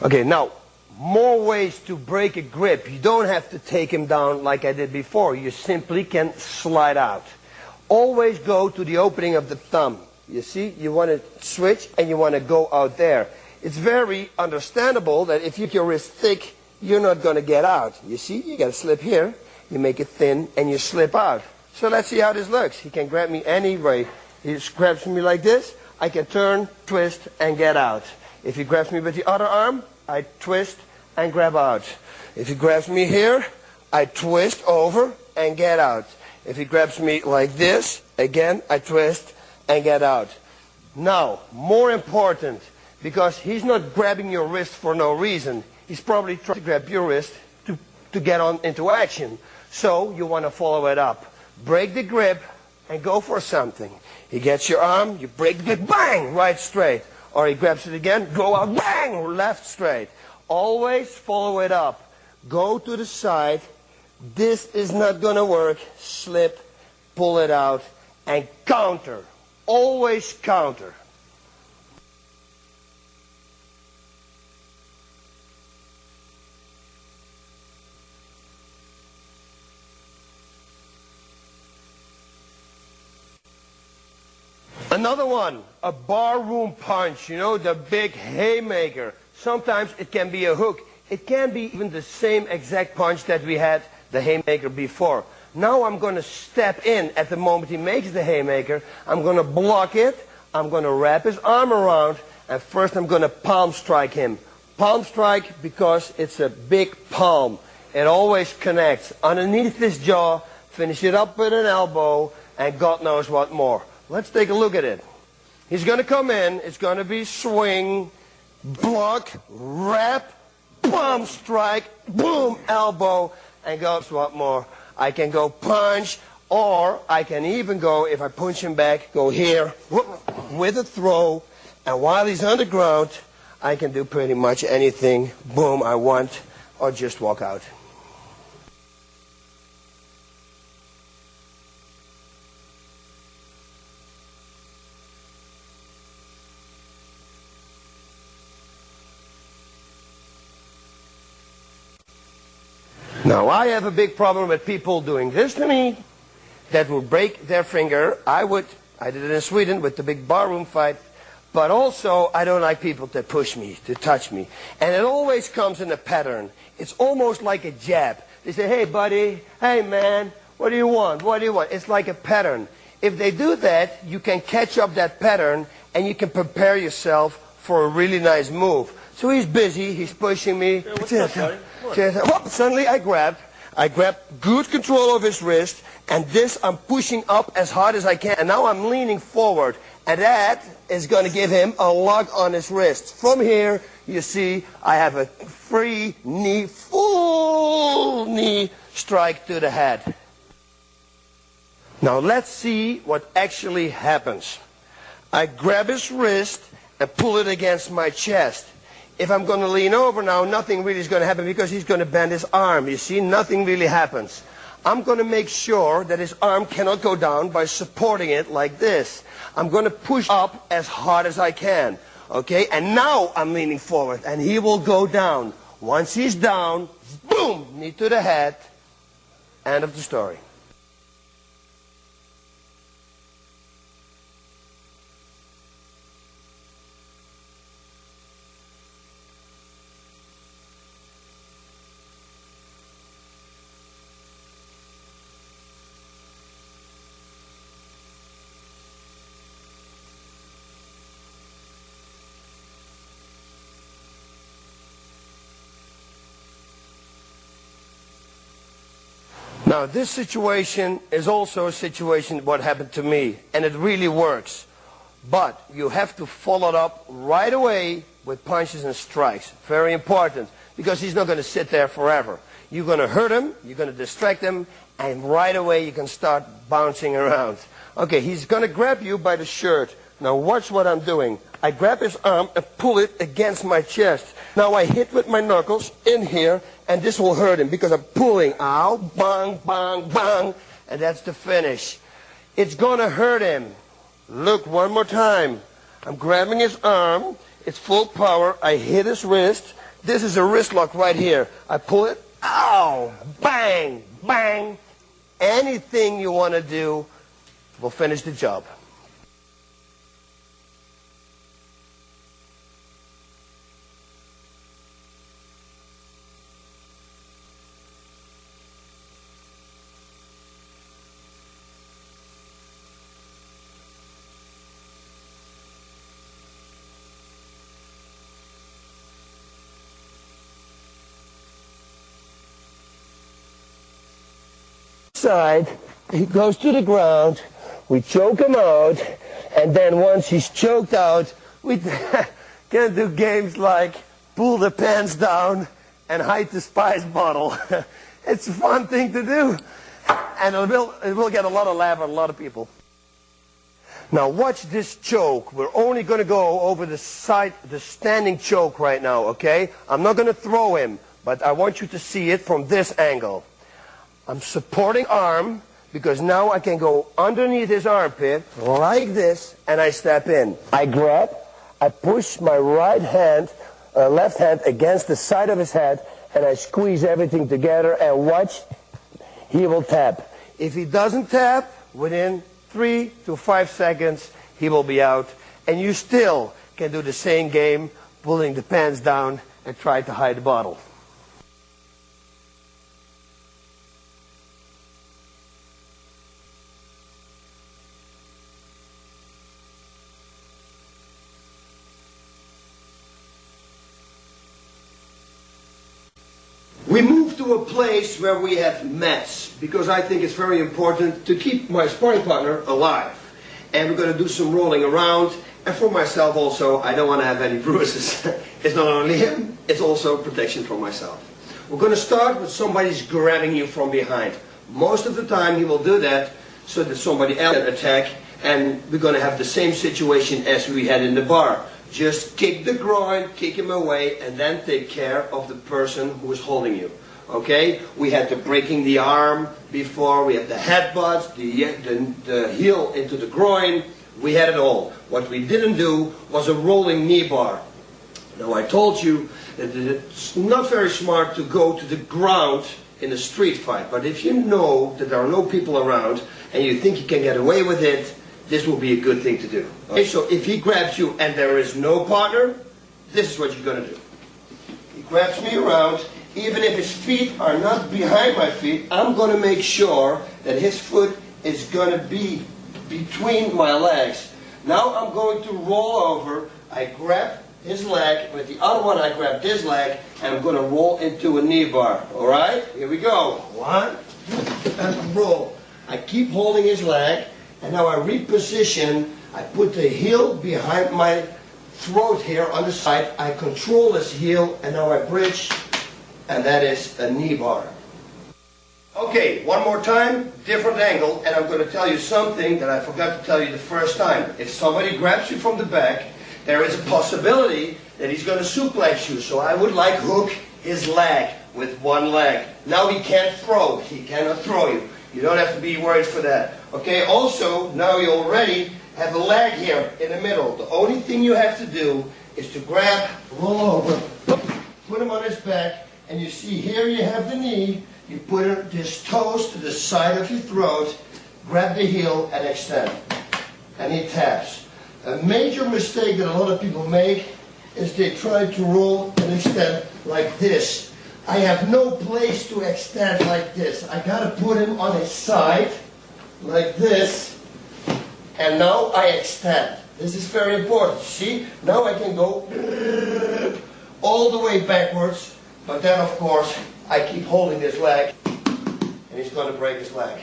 Okay, now, more ways to break a grip. You don't have to take him down like I did before. You simply can slide out. Always go to the opening of the thumb. You see, you want to switch and you want to go out there. It's very understandable that if you keep your wrist thick, you're not going to get out. You see, you got to slip here, you make it thin, and you slip out. So let's see how this looks. He can grab me any way. He grabs me like this, I can turn, twist, and get out. If he grabs me with the other arm, I twist and grab out. If he grabs me here, I twist over and get out. If he grabs me like this, again, I twist and get out. Now, more important, because he's not grabbing your wrist for no reason. He's probably trying to grab your wrist to get on into action. So you want to follow it up. Break the grip and go for something. He gets your arm, you break the grip, bang, right straight. Or he grabs it again, go out, bang, left straight. Always follow it up. Go to the side. This is not going to work. Slip, pull it out, and counter. Always counter. Another one, a barroom punch, you know, the big haymaker. Sometimes it can be a hook. It can be even the same exact punch that we had the haymaker before. Now I'm going to step in at the moment he makes the haymaker. I'm going to block it. I'm going to wrap his arm around. And first I'm going to palm strike him. Palm strike because it's a big palm. It always connects. Underneath his jaw, finish it up with an elbow, and God knows what more. Let's take a look at it. He's going to come in. It's going to be swing, block, wrap, palm strike, boom, elbow, and goes what more. I can go punch, or I can even go, if I punch him back, go here with a throw, and while he's on the ground, I can do pretty much anything, boom, I want, or just walk out. Now, I have a big problem with people doing this to me that will break their finger. I did it in Sweden with the big barroom fight, but also I don't like people to push me, to touch me. And it always comes in a pattern. It's almost like a jab. They say, hey buddy, hey man, what do you want? What do you want? It's like a pattern. If they do that, you can catch up that pattern and you can prepare yourself for a really nice move. So he's busy, he's pushing me. Yeah, what's up, buddy? Whoop, suddenly I grab good control of his wrist, and this I'm pushing up as hard as I can. And now I'm leaning forward, and that is going to give him a lock on his wrist. From here, you see, I have a free knee, full knee strike to the head. Now let's see what actually happens. I grab his wrist and pull it against my chest. If I'm going to lean over now, nothing really is going to happen because he's going to bend his arm. You see, nothing really happens. I'm going to make sure that his arm cannot go down by supporting it like this. I'm going to push up as hard as I can. Okay, and now I'm leaning forward and he will go down. Once he's down, boom, knee to the head. End of the story. Now, this situation is also a situation what happened to me, and it really works. But you have to follow it up right away with punches and strikes. Very important, because he's not going to sit there forever. You're going to hurt him, you're going to distract him, and right away you can start bouncing around. Okay, he's going to grab you by the shirt. Now watch what I'm doing. I grab his arm and pull it against my chest. Now I hit with my knuckles in here, and this will hurt him because I'm pulling. Ow, bang, bang, bang. And that's the finish. It's going to hurt him. Look, one more time. I'm grabbing his arm. It's full power. I hit his wrist. this is a wrist lock right here. I pull it, ow, bang, bang. Anything you want to do will finish the job. Side, he goes to the ground, we choke him out, and then once he's choked out, we can do games like pull the pants down and hide the spice bottle. It's a fun thing to do, and it will get a lot of laugh out of a lot of people. Now watch this choke. We're only going to go over the side, the standing choke right now, okay? I'm not going to throw him, but I want you to see it from this angle. I'm supporting arm because now I can go underneath his armpit like this and I step in. I grab, I push my right hand, left hand against the side of his head and I squeeze everything together and watch, he will tap. If he doesn't tap, within 3 to 5 seconds he will be out and you still can do the same game, pulling the pants down and try to hide the bottle. We moved to a place where we have mats because I think it's very important to keep my sparring partner alive. And we're going to do some rolling around. And for myself also, I don't want to have any bruises. It's not only him, it's also protection for myself. We're going to start with somebody's grabbing you from behind. Most of the time he will do that so that somebody else can attack. And we're going to have the same situation as we had in the bar. Just kick the groin, kick him away, and then take care of the person who is holding you. Okay? We had the breaking the arm before, we had the headbutts, the heel into the groin. We had it all. What we didn't do was a rolling knee bar. Now I told you that it's not very smart to go to the ground in a street fight. But if you know that there are no people around and you think you can get away with it, this will be a good thing to do. Okay, so if he grabs you and there is no partner, this is what you're going to do. He grabs me around. Even if his feet are not behind my feet, I'm going to make sure that his foot is going to be between my legs. Now I'm going to roll over. I grab his leg. With the other one, I grab this leg, and I'm going to roll into a knee bar. All right? Here we go. 1, 2, and roll. I keep holding his leg. And now I reposition, I put the heel behind my throat here on the side, I control this heel, and now I bridge, and that is a knee bar. Okay, one more time, different angle, and I'm going to tell you something that I forgot to tell you the first time. If somebody grabs you from the back, there is a possibility that he's going to suplex you, so I would like hook his leg with one leg. Now he can't throw, he cannot throw you. You don't have to be worried for that. Okay, also, now you already have a leg here in the middle. The only thing you have to do is to grab, roll over, put him on his back, and you see here you have the knee. You put his toes to the side of your throat, grab the heel, and extend. And he taps. A major mistake that a lot of people make is they try to roll and extend like this. I have no place to extend like this. I got to put him on his side, like this, and now I extend. This is very important. See? Now I can go all the way backwards, but then of course I keep holding this leg, and he's going to break his leg.